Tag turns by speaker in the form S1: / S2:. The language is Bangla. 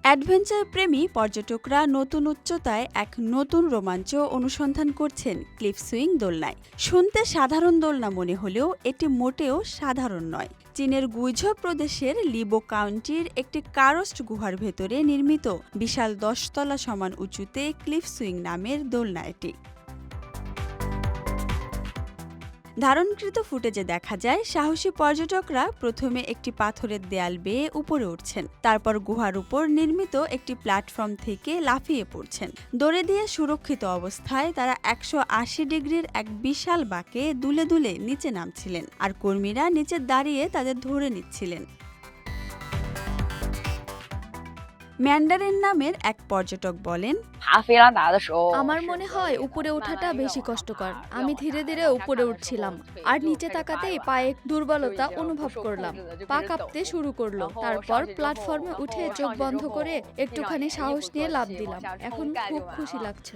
S1: অ্যাডভেঞ্চার প্রেমী পর্যটকরা নতুন উচ্চতায় এক নতুন রোমাঞ্চ অনুসন্ধান করছেন ক্লিফ সুইং দোলনায়। শুনতে সাধারণ দোলনা মনে হলেও এটি মোটেও সাধারণ নয়। চীনের গুইঝৌ প্রদেশের লিবো কাউন্টির একটি কারস্ট গুহার ভেতরে নির্মিত বিশাল 10 তলা সমান উঁচুতে ক্লিফ সুইং নামের দোলনা এটি। ধারণকৃত ফুটেজে দেখা যায় সাহসী পর্যটকরা প্রথমে একটি পাথরের দেয়াল বেয়ে উপরে উঠছেন, তারপর গুহার উপর নির্মিত একটি প্ল্যাটফর্ম থেকে লাফিয়ে পড়ছেন। দড়ি দিয়ে সুরক্ষিত অবস্থায় তারা 180 ডিগ্রির এক বিশাল বাঁকে দুলে দুলে নিচে নামছিলেন, আর কর্মীরা নিচে দাঁড়িয়ে তাদের ধরে নিচ্ছিলেন। ম্যান্ডারিন নামের এক পর্যটক বলেন,
S2: আমার মনে হয় উপরে ওঠাটা বেশি কষ্টকর। আমি ধীরে ধীরে উপরে উঠছিলাম আর নিচে তাকাতেই পায়ে দুর্বলতা অনুভব করলাম। পা কাঁপতে শুরু করলো। তারপর প্ল্যাটফর্মে উঠে চোখ বন্ধ করে একটুখানি সাহস নিয়ে লাফ দিলাম। এখন খুব খুশি লাগছে।